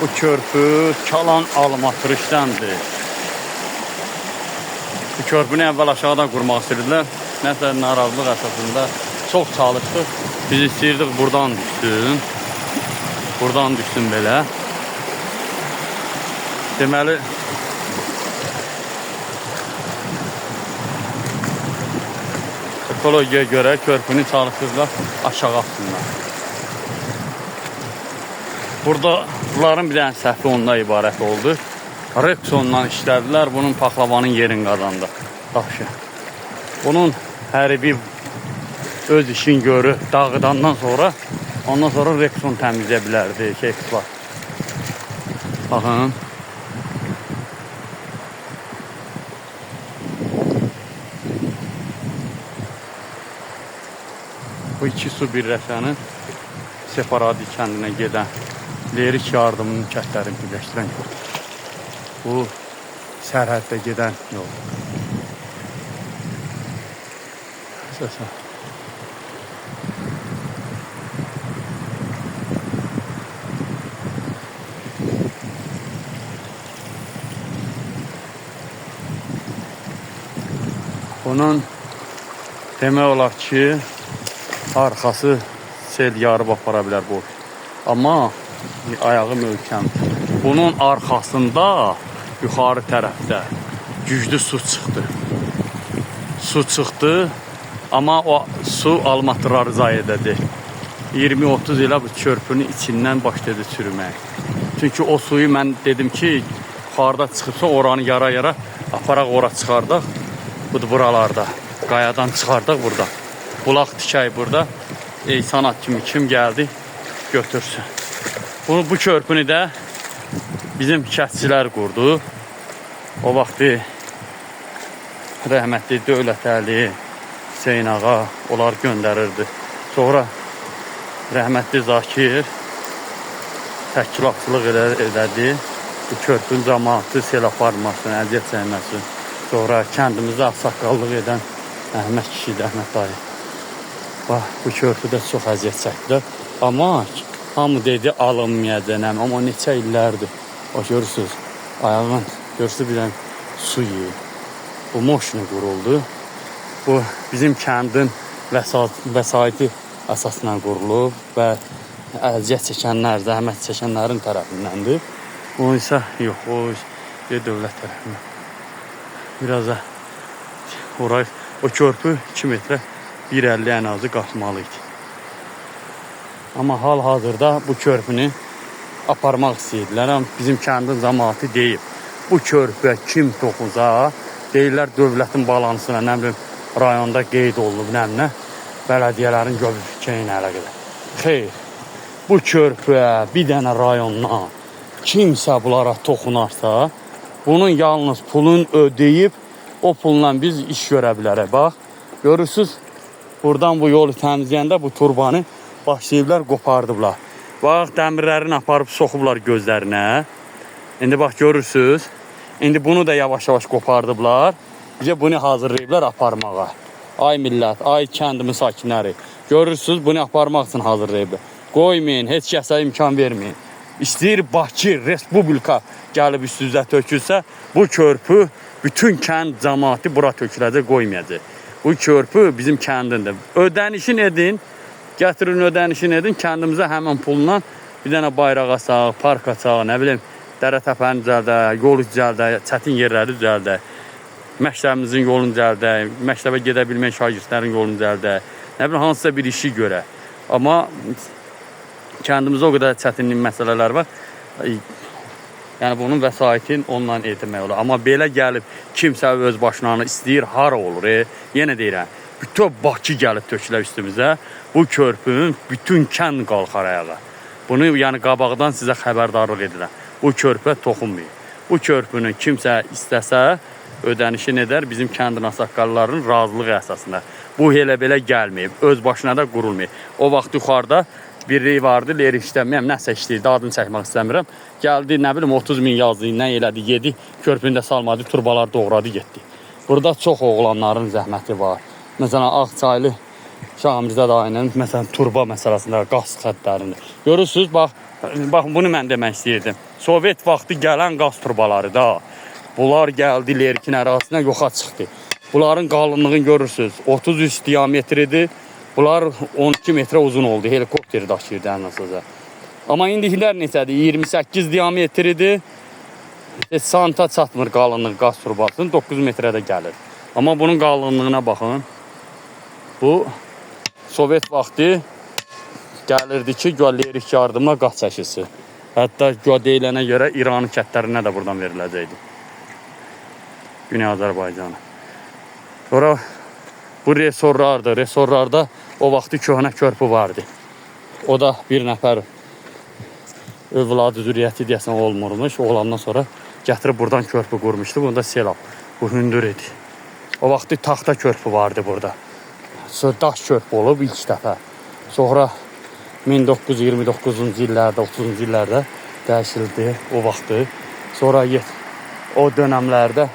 Bu körpü Kalan Almatırışdandır. Bu körpünü əvvəl aşağıdan qurmaq istədilər. Nəsə narazılıq əsasında çox çalışdıq. Biz istəyirdik buradan düşsün. Buradan düşsün belə. Deməli ekologiyaya görə körpünü çalışdırdılar aşağı atsınlar. Burada bunların bir dənə səhvi ondan ibarət oldu. Rexondan işlədilər, bunun paxlavanın yerini qazandı. Daşı. Bunun hər bir öz işin görür, dağıdandan sonra ondan sonra Rexon təmizləyə bilərdi, var. Baxın. Bu iki su birləşənin Separadi kəndinə gedən Lerik yardımının kəndlərini birləşdirən yol. Bu sərhəddə gedən yol. Səsə. Bunun demək olar ki, arxası sel yarıb apara bilər bu. Amma ayağı möhkəm. Bunun arxasında yuxarı tərəfdə güclü su çıxdı. Su çıxdı, amma o su Almatı-Rarizayedədir. 20-30 ilə bu körpünün içindən başladı çürümək. Çünki o suyu mən dedim ki, yuxarıda çıxıbsa oranı yara-yara aparaq ora çıxardaq. Budur buralarda. Qayadan çıxardaq burada. Bulaq tikək burada. Ey sanat kimi kim gəldi götürsün. Bu körpünü də bizim kəsçilər qurdu. O vaxtı rəhmətli Dövlətəli, Hüseyin ağa onlar göndərirdi. Sonra rəhmətli Zakir təşkilatçılıq elədi. Bu körpün cəmaatı sel aparmasın, əziyyət çəkməsin. Sonra kəndimizdə ağsaqqallıq edən Əhməd kişidir, Əhməd dayı. Bax, bu körpüdə çox əziyyət çəkdilər. Amma hamı dedi alınmayacaq, amma neçə illərdir. Bax, görürsünüz, ayağın, görürsünüz bir dənə su yiyir. Bu moşunu quruldu. Bu bizim kəndin vəsaiti əsasla qurulub və əziyyət çəkənlər, zəhmət çəkənlərin tərəfindəndir. O isə yox, o dövlət tərəfindən. Biraz da orayı, o körpü 2 metrə 1.50 ən azı qalxmalı idi. Amma hal-hazırda bu körpünü aparmaq istəyirlər. Bizim kəndin cəmaatı deyib, bu körpüyə kim toxunsa, deyirlər dövlətin balansına, nə bilim, rayonda qeyd olunub, nə bələdiyyələrin göbürkəyi ilə əlaqədə. Xeyr, bu körpüyə bir dənə rayondan kimsə bunlara toxunarsa, bunun yalnız pulun ödəyib, o pulla biz iş görə bilərək. Bax, görürsünüz, buradan bu yolu təmizləyəndə bu turbanı başlayıblar, qopardıblar. Bax, dəmirlərini aparıb soxublar gözlərinə. İndi bax, görürsünüz, indi bunu da yavaş-yavaş qopardıblar. Bizə bunu hazırlayıblar aparmağa. Ay millət, ay kəndimin sakinləri. Görürsünüz, bunu aparmaq üçün hazırlayıblar. Qoymayın, heç kəsə imkan verməyin. İstəyir Bakı, Respublika gəlib üstünüzə tökülsə, bu körpü bütün kənd cəmaatı bura töküləcək, qoymayacaq. Bu körpü bizim kəndindir. Ödənişin edin, gətirin ödənişin edin, kəndimizə həmən pulla bir dənə bayraq asaq, park asaq, nə bilim, dərə-təpəni düzəldək, yol düzəldək, çətin yerləri düzəldək, məktəbimizin yolunu düzəldək, məktəbə gedə bilməyən şagirdlərin yolunu düzəldək, nə bilim, hansısa bir işi görə. Amma kəndimizdə o qədər çətinlik məsələlər var. Yəni bunun vəsaitin onunla etmək olur. Amma belə gəlib kimsə öz başına istəyir, hara olur. Yenə deyirəm, bütün Bakı gəlib tökülər üstümüzə. Bu körpünün bütün kənd qalxar ayağa. Bunu yəni qabaqdan sizə xəbərdarlıq edirəm. Bu körpə toxunmayın. Bu körpünün kimsə istəsə ödənişini edər bizim kəndin ağsaqqallarının razılığı əsasında. Bu elə belə gəlməyib, öz başına da qurulmayıb. O vaxt yuxarıda biri vardı, Lerik işləməyəm, nəsə işləyirdi, adını çəkmək istəmirəm. Gəldi, nə bilim, 30 min yazdı, nə elədi, yedi, körpündə salmadı, turbalar doğradı, getdi. Burada çox oğlanların zəhməti var. Məsələn, Ağçaylı Şahımızda da aynən, məsələn, turba məsələsində, qaz xətlərində. Görürsünüz, bax, Baxın, bunu mən demək istəyirdim. Sovet vaxtı gələn qaz turbaları da. Bunlar gəldi Lerkin ərazisinə yoxa çıxdı. Bunların qalınlığını görürsünüz. 33 diametridir. Bunlar 12 metrə uzun oldu. Helikopteri daşıyırdı ən azıca. Amma indikilər neçədir? 28 diametridir. Santa çatmır qalınlıq qaz turbasının. 9 metrədə gəlir. Amma bunun qalınlığına baxın. Bu Sovet vaxtı gəlirdi ki, Lerik yardımla qaz çəkisi. Hətta deyilənə görə İranın kətlərinə də buradan veriləcəkdi. Güney Azərbaycanı. Sonra bu resorlardır. Resorlarda o vaxtı köhnə körpü vardı. O da bir nəfər övladı zürriyyəti deyəsən olmurmuş. Olandan sonra gətirib buradan körpü qurmuşdu. Bunda Selab. Bu hündür idi. O vaxtı taxta körpü vardı burada. Sonra daş körpü olub ilk dəfə. Sonra 1929-cu illərdə, 30-cu illərdə dəyişildi o vaxtı. Sonra o dönəmlərdə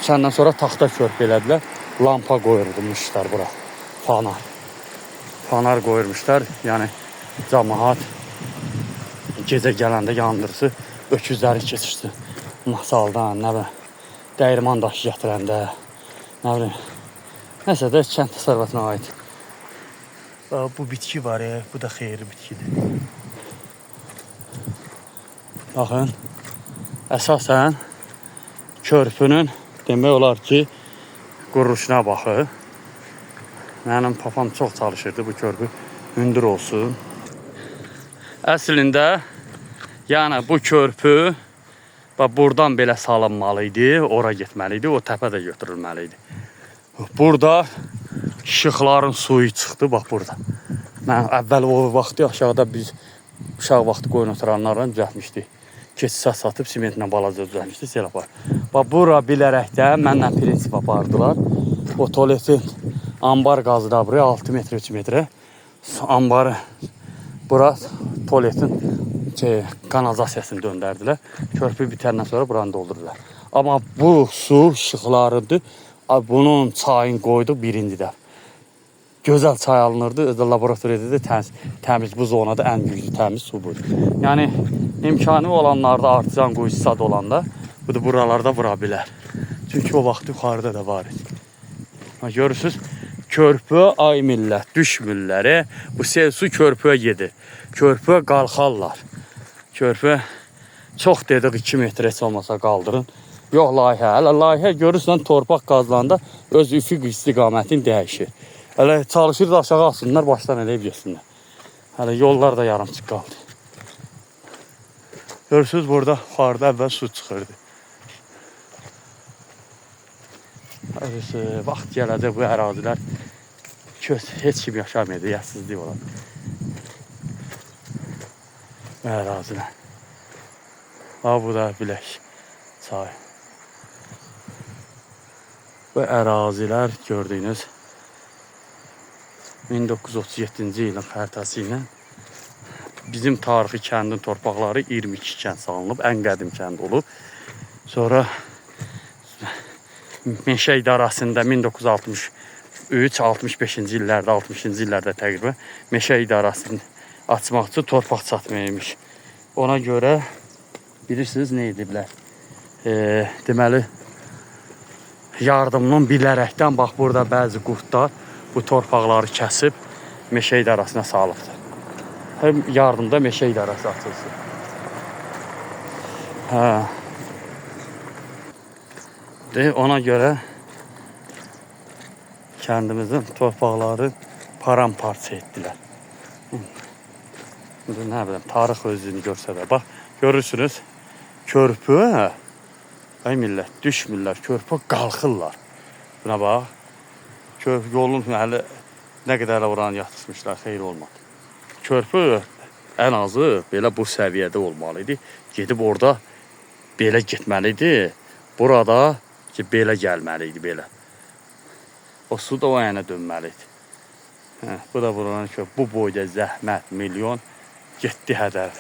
səndən sonra taxta körpü elədilər. Lampa qoyurmuşlar bura. Fanar. Fanar qoyurmuşlar. Yəni cəmaət gecə gələndə yandırısı öküzləri keçirdi. Masaldan, nə bilim, dəyirman daşı gətirəndə, nə bilim, nəsə də kənd təsərrüfatına aid. Bu bitki var ya, bu da xeyirli bitkidir. Baxın, əsasən körpünün demək olar ki, quruluşuna baxır. Mənim papam çox çalışırdı bu körpü hündür olsun. Əslində, yəni bu körpü buradan belə salınmalı idi, ora getməli idi, o təpə də götürülməli idi. Burada işıqların suyu çıxdı, bax burada. Mən əvvəl o vaxtı aşağıda biz uşaq vaxtı qoyun oturanlarla düzəltmişdik. Keçisə satıb simentlə balaca düzəltmişdik, sel apar. Bax bura bilərəkdən mənlə prinsip apardılar. O tuvaletin ambar qazı da buraya 6 metre 3 metre. Ambarı bura tuvaletin kanalizasiyasını döndərdilər. Körpü bitəndən sonra buranı doldurdular. Amma bu su işıqlarıdır. Bunun çayın qoydu birinci də. Gözəl çay alınırdı. Laboratoriyada da təmiz bu zonada ən güclü təmiz su budur. Yəni imkanı olanlarda artizan quyu sad olanda bu da buralarda vura bilər. Çünki o vaxt yuxarıda da var idi. Görürsünüz, körpü ay millət düşmürlər. Bu sel su körpüyə gedir. Körpüyə qalxarlar. Körpü çox dedik 2 metre heç olmasa qaldırın. Yox layihə. Hələ layihə görürsən torpaq qazılanda öz üfüq istiqamətini dəyişir. Hələ çalışır da aşağı alsınlar, başdan eləyib yesinlər. Hələ yollar da yarımçıq qaldı. Görürsünüz, burada yuxarıda əvvəl su çıxırdı. Vaxt gələcək bu ərazilər heç kim yaşamayacaq, yərsizlik olar. Bu ərazilər. Bu da Bilək çayı. Bu ərazilər gördüyünüz 1937-ci ilin xəritəsi ilə bizim tarixi kəndin torpaqları 22 kənd salınıb, ən qədim kənd olub. Sonra Meşə İdarəsində 1963-65-ci illərdə, 60-cı illərdə təqribən Meşə İdarəsini açmaq üçün torpaq çatmaymış. Ona görə bilirsiniz nə ediblər? Deməli, yardımının bilərəkdən bax burada bəzi qurtlar bu torpaqları kəsib Meşə İdarəsinə salıbdır. Həm yardımda Meşə İdarəsi açılsın. Ona görə kəndimizin torpaqları paramparça etdilər. Nə biləm, tarix özünü görsə də. Bax, görürsünüz, körpü, ay millət, düşmürlər, körpü qalxırlar. Buna bax, körpü yolun hələ nə qədər oranı yatışmışlar, xeyir olmadı. Körpü ən azı belə bu səviyyədə olmalı idi. Gedib orada belə getməlidir. Burada ki, belə gəlməli idi, belə. O su da o yana dönməli idi. Bu da buranın köpü. Bu boyda zəhmət, milyon getdi hədər.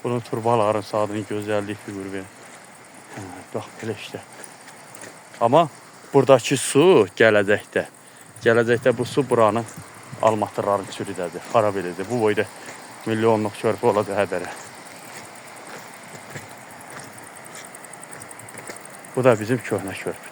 Bunun turbaların sadını gözəllik fiqur verir. Bax, belə işte. Amma buradakı su gələcəkdə bu su buranı almatırların çürüdədir, xarab edilir. Bu boyda milyonluq körpü olacaq hədərə. Bu da bizim köhnə körpüdür.